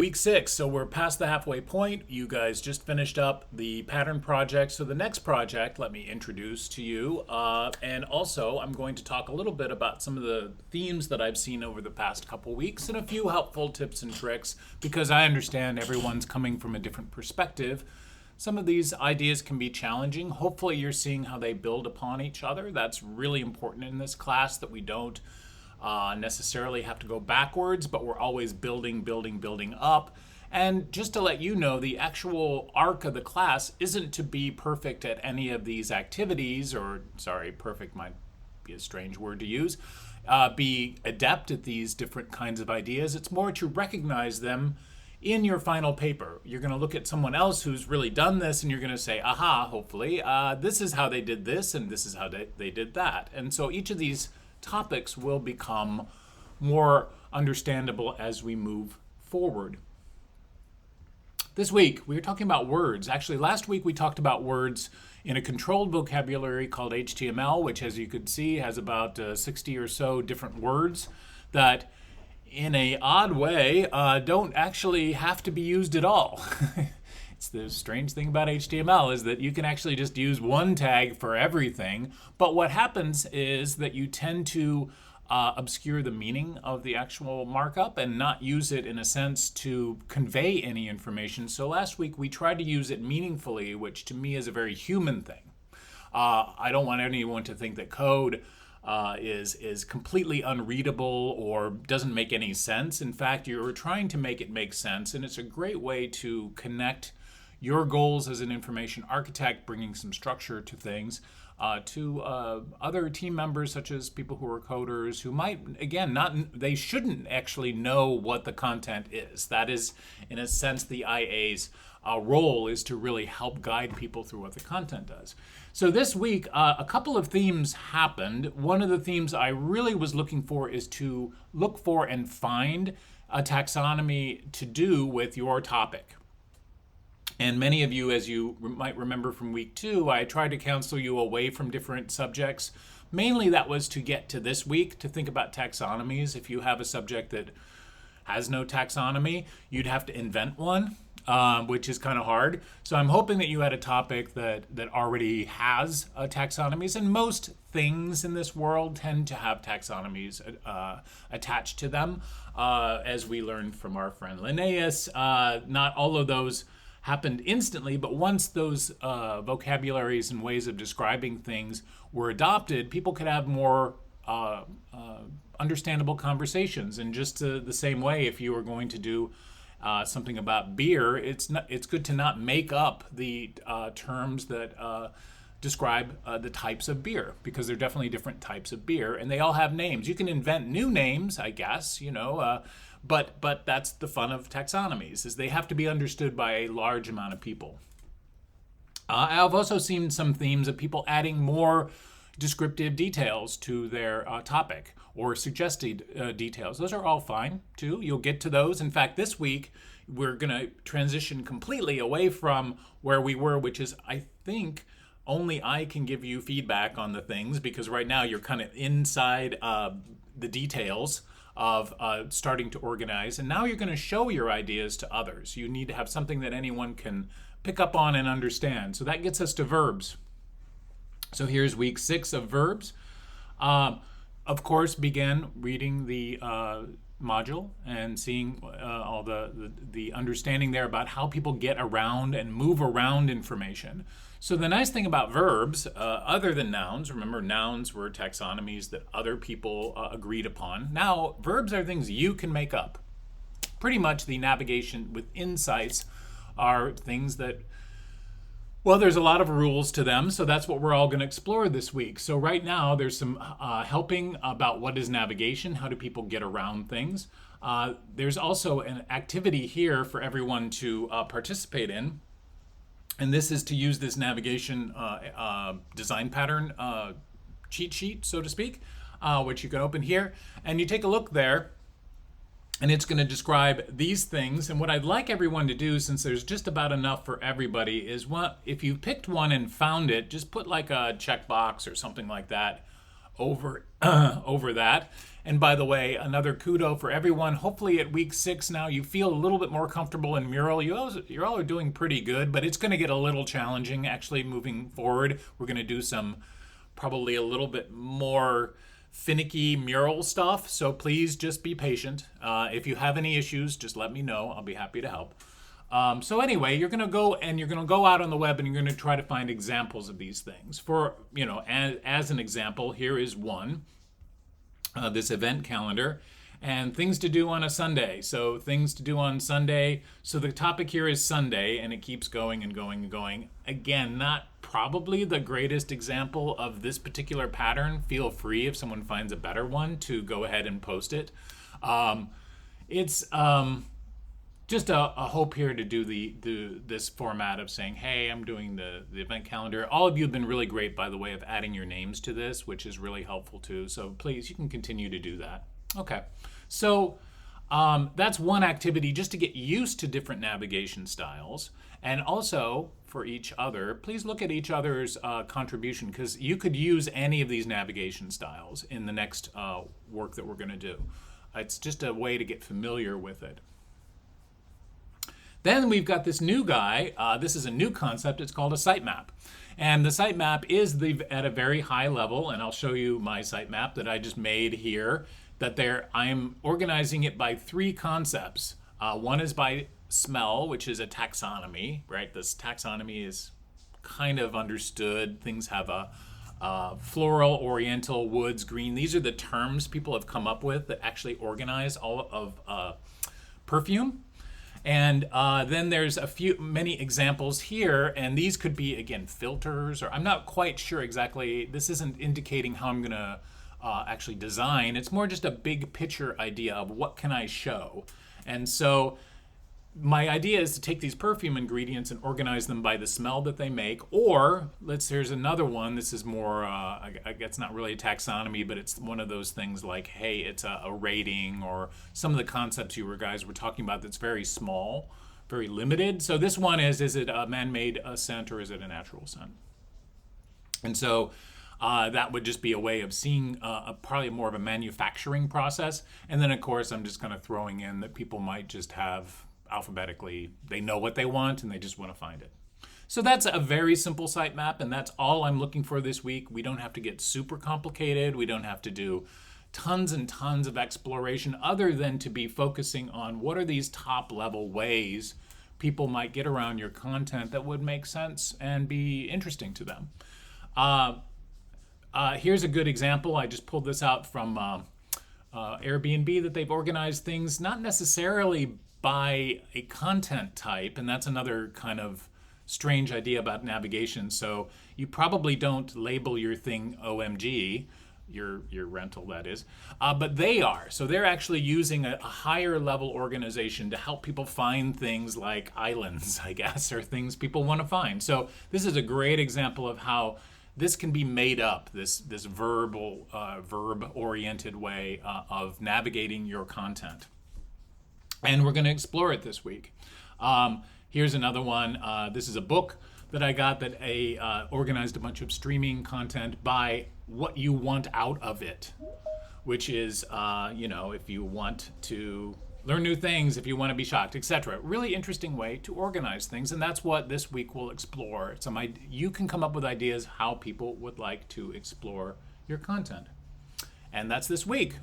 Week 6, so we're past the halfway point. You guys just finished up the pattern project. So the next project, let me introduce to you. And also, I'm going to talk a little bit about some of the themes that I've seen over the past couple weeks and a few helpful tips and tricks because I understand everyone's coming from a different perspective. Some of these ideas can be challenging. Hopefully you're seeing how they build upon each other. That's really important in this class, that we don't necessarily have to go backwards, but we're always building up. And just to let you know, the actual arc of the class isn't to be perfect at any of these activities, or sorry, perfect might be a strange word to use, be adept at these different kinds of ideas. It's more to recognize them in your final paper. You're going to look at someone else who's really done this, and you're going to say, aha, hopefully, this is how they did this, and this is how they did that. And so each of these topics will become more understandable as we move forward. This week, we were talking about words. Actually, last week we talked about words in a controlled vocabulary called HTML, which, as you could see, has about 60 or so different words that, in a odd way, don't actually have to be used at all. It's the strange thing about HTML is that you can actually just use one tag for everything, but what happens is that you tend to obscure the meaning of the actual markup and not use it in a sense to convey any information. So last week we tried to use it meaningfully, which to me is a very human thing. I don't want anyone to think that code is completely unreadable or doesn't make any sense. In fact, you're trying to make it make sense, and it's a great way to connect your goals as an information architect, bringing some structure to things, to other team members, such as people who are coders, who might, again, they shouldn't actually know what the content is. That is, in a sense, the IA's role is to really help guide people through what the content does. So this week, a couple of themes happened. One of the themes I really was looking for is to look for and find a taxonomy to do with your topic. And many of you, as you might remember from week 2, I tried to counsel you away from different subjects. Mainly that was to get to this week, to think about taxonomies. If you have a subject that has no taxonomy, you'd have to invent one, which is kind of hard. So I'm hoping that you had a topic that already has taxonomies. And most things in this world tend to have taxonomies attached to them. As we learned from our friend Linnaeus, not all of those happened instantly, but once those vocabularies and ways of describing things were adopted, people could have more understandable conversations. And just the same way, if you were going to do something about beer, it's good to not make up the terms that describe the types of beer, because they're definitely different types of beer, and they all have names. You can invent new names, I guess, but that's the fun of taxonomies, is they have to be understood by a large amount of people. I've also seen some themes of people adding more descriptive details to their topic, or suggested details. Those are all fine too. You'll get to those. In fact, this week we're going to transition completely away from where we were, which is, I think, only I can give you feedback on the things, because right now you're kind of inside the details of starting to organize, and now you're going to show your ideas to others. You need to have something that anyone can pick up on and understand. So that gets us to verbs. So here's week 6 of verbs. Of course, began reading the module and seeing all the understanding there about how people get around and move around information. So the nice thing about verbs, other than nouns, remember nouns were taxonomies that other people agreed upon. Now, verbs are things you can make up. Pretty much the navigation with insights are things that, well, there's a lot of rules to them, so that's what we're all going to explore this week. So right now, there's some helping about what is navigation, how do people get around things. There's also an activity here for everyone to participate in, and this is to use this navigation design pattern cheat sheet, so to speak, which you can open here. And you take a look there, and it's going to describe these things. And what I'd like everyone to do, since there's just about enough for everybody, is if you picked one and found it, just put like a checkbox or something like that over over that. And by the way, another kudo for everyone. Hopefully at week 6 now you feel a little bit more comfortable in mural. You all are doing pretty good, but it's going to get a little challenging actually moving forward. We're going to do some probably a little bit more finicky mural stuff, so please just be patient. If you have any issues, just let me know. I'll be happy to help. So anyway, you're going to go out on the web and you're going to try to find examples of these things. For, as an example, here is one, this event calendar, and things to do on a Sunday. So things to do on Sunday. So the topic here is Sunday, and it keeps going and going and going. Again, not probably the greatest example of this particular pattern. Feel free, if someone finds a better one, to go ahead and post it. It's just a hope here to do this format of saying, hey, I'm doing the event calendar. All of you have been really great, by the way, of adding your names to this, which is really helpful too. So please, you can continue to do that. Okay, so that's one activity just to get used to different navigation styles. And also for each other, please look at each other's contribution, because you could use any of these navigation styles in the next work that we're going to do. It's just a way to get familiar with it. Then we've got this new guy. This is a new concept. It's called a sitemap. And the sitemap is at a very high level, and I'll show you my sitemap that I just made here. I'm organizing it by 3 concepts. One is by smell, which is a taxonomy, right? This taxonomy is kind of understood. Things have a floral, oriental, woods, green. These are the terms people have come up with that actually organize all of perfume. And then there's many examples here, and these could be, again, filters, or I'm not quite sure exactly. This isn't indicating how I'm going to actually design. It's more just a big picture idea of what can I show. And so my idea is to take these perfume ingredients and organize them by the smell that they make. Or here's another one. This is more, I guess not really a taxonomy, but it's one of those things like, hey, it's a rating, or some of the concepts you guys were talking about that's very small, very limited. So this one is it a man-made scent, or is it a natural scent? And so that would just be a way of seeing probably more of a manufacturing process. And then, of course, I'm just kind of throwing in that people might just have alphabetically, they know what they want and they just want to find it. So that's a very simple sitemap, and that's all I'm looking for this week. We don't have to get super complicated. We don't have to do tons and tons of exploration, other than to be focusing on what are these top level ways people might get around your content that would make sense and be interesting to them. Here's a good example. I just pulled this out from Airbnb, that they've organized things not necessarily by a content type, and that's another kind of strange idea about navigation. So you probably don't label your thing OMG, your rental that is, but they are. So they're actually using a higher level organization to help people find things like islands, I guess, or things people want to find. So this is a great example of how this can be made up, this verb-oriented way of navigating your content. And we're going to explore it this week. Here's another one. This is a book that I got that organized a bunch of streaming content by what you want out of it, which is, if you want to learn new things, if you want to be shocked, etc. Really interesting way to organize things, and that's what this week we'll explore. You can come up with ideas how people would like to explore your content. And that's this week.